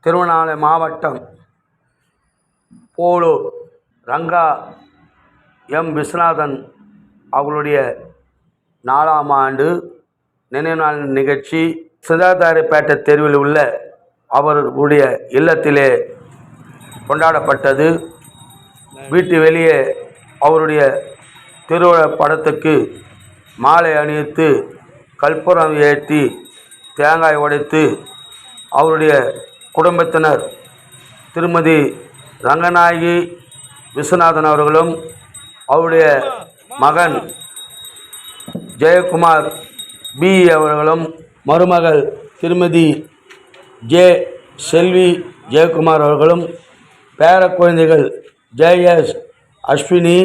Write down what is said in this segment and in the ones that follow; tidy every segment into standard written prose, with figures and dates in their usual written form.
திருவண்ணாமலை மாவட்டம் போலூர் ரங்கா எம் விஸ்வநாதன் அவர்களுடைய 4ஆம் ஆண்டு நினைவு நாள் நிகழ்ச்சி சிந்தாதாரிப்பேட்டை தெருவில் உள்ள அவர்களுடைய இல்லத்திலே கொண்டாடப்பட்டது. வீட்டு வெளியே அவருடைய திருவுருவ படத்துக்கு மாலை அணிவித்து கற்பூரம் ஏற்றி தேங்காய் உடைத்து அவருடைய குடும்பத்தினர் திருமதி ரங்கநாயகி விஸ்வநாதன் அவர்களும் அவருடைய மகன் ஜெயக்குமார் பி அவர்களும் மருமகள் திருமதி ஜே செல்வி ஜெயக்குமார் அவர்களும் பேர குழந்தைகள் ஜேஎஸ் அஸ்வினி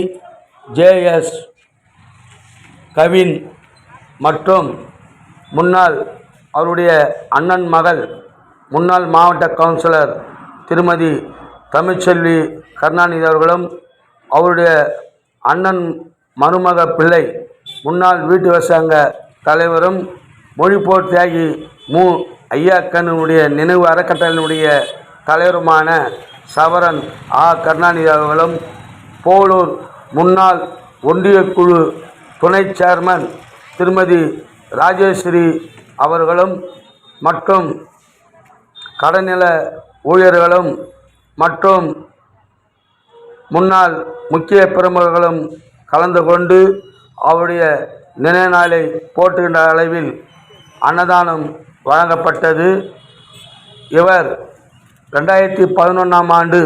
ஜேஎஸ் கவின் மற்றும் முன்னாள் அவருடைய அண்ணன் மகள் முன்னாள் மாவட்ட கவுன்சிலர் திருமதி தமிழ்ச்செல்வி கருணாநிதி அவர்களும் அவருடைய அண்ணன் மருமக பிள்ளை முன்னாள் வீட்டு விவசாய தலைவரும் மொழிப்போர் தியாகி மு ஐயாக்கனுடைய நினைவு அறக்கட்டளையினுடைய தலைவருமான சவரன் ஆ கருணாநிதி அவர்களும் போலூர் முன்னாள் ஒன்றிய குழு துணை சேர்மன் திருமதி ராஜேஸ்வரி அவர்களும் மற்றும் கடநில ஊழியர்களும் மற்றும் முன்னாள் முக்கிய பிரமுகர்களும் கலந்து கொண்டு அவருடைய நினைவு நாளை போற்றுகின்ற அளவில் அன்னதானம் வழங்கப்பட்டது. இவர் 2011ஆம் ஆண்டு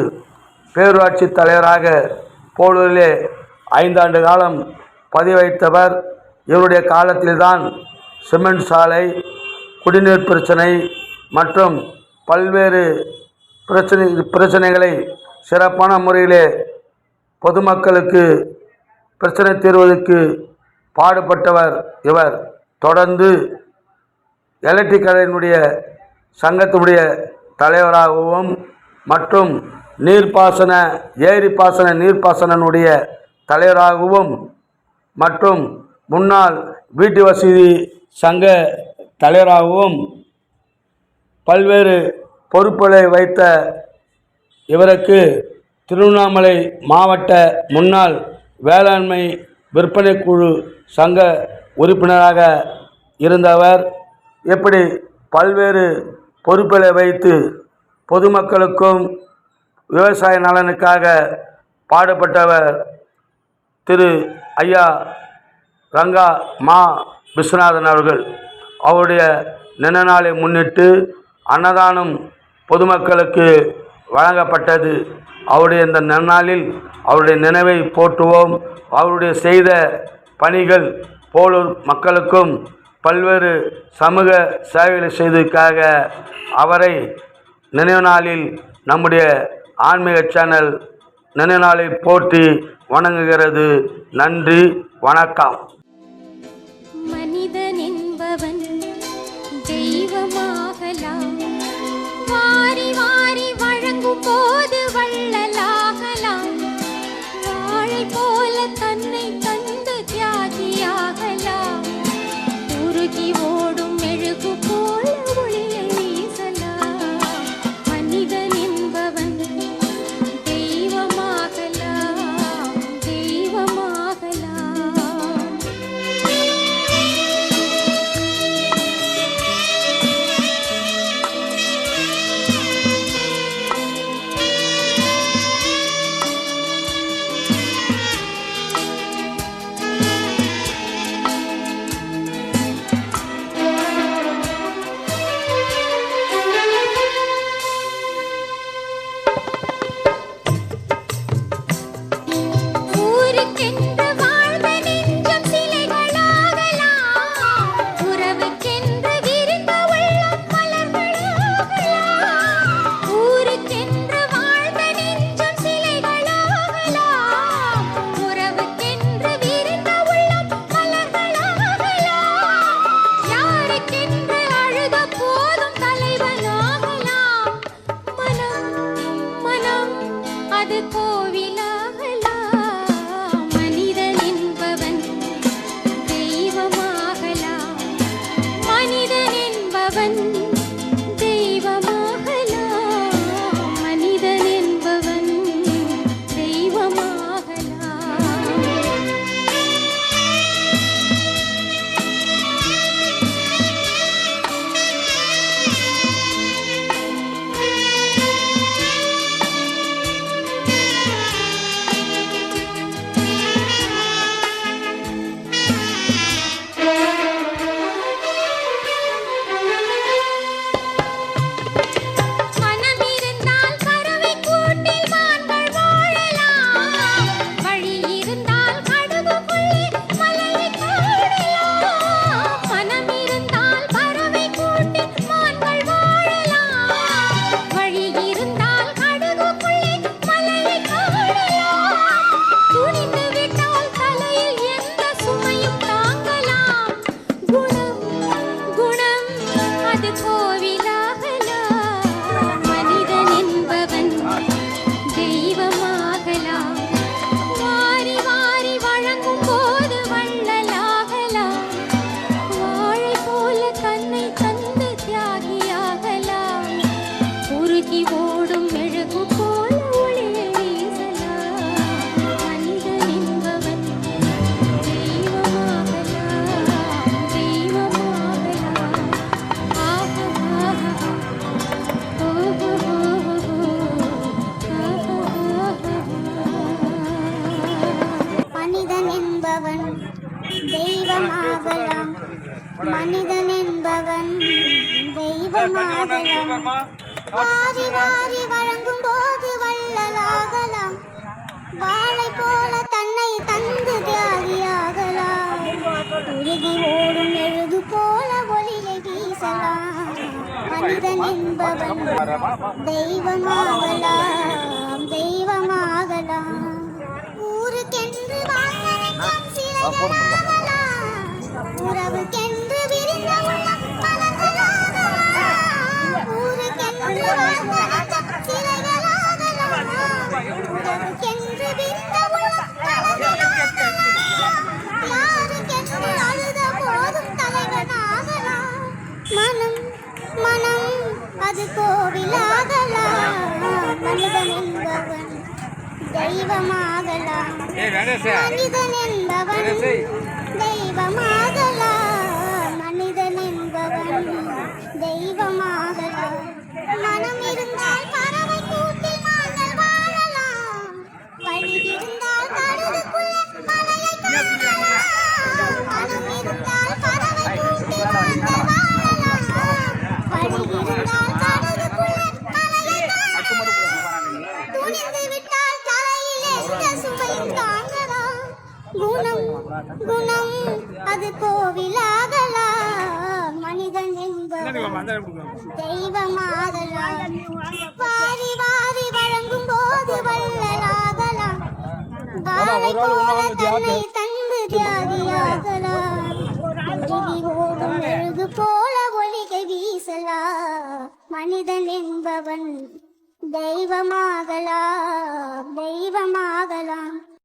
பேரூராட்சி தலைவராக போலூரிலே 5 ஆண்டு காலம் பதவி வகித்தவர். இவருடைய காலத்தில்தான் சிமெண்ட் சாலை, குடிநீர் பிரச்சனை மற்றும் பல்வேறு பிரச்சனைகளை சிறப்பான முறையிலே பொதுமக்களுக்கு பிரச்சனை தீர்வதற்கு பாடுபட்டவர் இவர். தொடர்ந்து எலக்ட்ரிக் கடையினுடைய சங்கத்தினுடைய தலைவராகவும் மற்றும் நீர்ப்பாசன ஏரி பாசன நீர்ப்பாசனுடைய தலைவராகவும் மற்றும் முன்னாள் வீட்டு வசதி சங்க தலைவராகவும் பல்வேறு பொறுப்புகளை வைத்த இவருக்கு திருவண்ணாமலை மாவட்ட முன்னாள் வேளாண்மை விற்பனை குழு சங்க உறுப்பினராக இருந்தவர். இப்படி பல்வேறு பொறுப்புகளை வைத்து பொதுமக்களுக்கும் விவசாய நலனுக்காக பாடுபட்டவர் திரு ஐயா ரங்கா மா விஸ்வநாதன் அவர்கள். அவருடைய நினைவு நாளை முன்னிட்டு அன்னதானம் பொதுமக்களுக்கு வழங்கப்பட்டது. அவருடைய இந்த நன்னாளில் அவருடைய நினைவை போற்றுவோம். அவருடைய செய்த பணிகள் போலூர் மக்களுக்கும் பல்வேறு சமூக சேவைகளை செய்ததற்காக அவரை நினைவு நாளில் நம்முடைய ஆன்மீக சேனல் நினைவு நாளை போற்றி வணங்குகிறது. நன்றி, வணக்கம். மனிதன் என்பவன் தெய்வமாகலாம், வாரி வாரி வழங்கும் போது வள்ளலாகலாம், வாழை போல தன்னை தந்து தியாகியாகலாம், உருகி ஓடும் மெழுகு போல ஒளியை வீசலாம். மனிதன் என்பவன் தெய்வமாகலாம், தெய்வமாகலாம். துணிந்து விட்டால் தலையில் எந்த சுமையும் தாங்கலாம். குணம் குணம் அது கோவிலாகலாம். மனிதன் என்பவன் தெய்வமாகலாம். வாரி வாரி வழங்கும் போது வள்ளலாகலாம். வாழை போல தன்னை தந்து தியாகியாகலாம். உருகி ஓடும் மெழுகு போல ஒளியை வீசலாம். மனிதன் என்பவன் தெய்வமாகலாம். தெய்வமாகலாம். ஆஹா ஆஹா ஓஹோ மனிதன் என்பவன் தெய்வமாகலாம். மனிதன் என்பவன் தெய்வமாகலாம். வாரி வாரி வழங்கும் போது வள்ளலாகலாம். வாழை போல தன்னை தந்து தியாகியாகலாம். உருகி ஓடும் எழுது போல ஒளியை வீசலாம். மனிதன் என்பவன் தெய்வமாகலாம். தெய்வமாகலாம். ஊருக்கென்று வாழ்ந்தவன் சிலைகளாகலாம். உறவுக்கென்று விரிந்த உள்ளம் மலர்களாகலாம். ஊருக்கென்று வாழ்ந்தவன் சிலைகளாகலாம். உறவுக்கென்று விரிந்த உள்ளம் மலர்களாகலாம். யாருக்கென்று அழுத போதும் தலைவனாகலாம். மனம் மனம் அது கோவிலாகலாம். மனிதன் என்பவன் தெய்வமாகலாம். மனிதன் என்பவன் தெய்வமாகலாம். மனிதன் என்பவன் தெய்வமாகலாம். மனம் இருந்தால் பறவை கூட்டில் நாங்கள் வாழலாம். வழி இருந்தால் கடலுக்குள்ளே மலையை காணலாம். மனம் இருந்தால் பறவை கூட்டில் நாங்கள் வாழலாம். வழி இருந்தால் கடலுக்குள்ளே மலையை காணலாம். துணிந்து விட்டால் தலையில் எந்த சுமையும் தாங்கலாம். குணம் குணம் அது கோவிலாகலாம். மனிதன் என்பவன் தெய்வமாகலாம். வாரி வாரி வழங்கும் போது வள்ளலாகலாம். வாழை போல தன்னை தந்து தியாகியாகலாம். உருகி ஓடும் மெழுகு போல ஒளிகை வீசலாம். மனிதன் என்பவன் தெய்வமாகலாம். தெய்வமாகலாம்.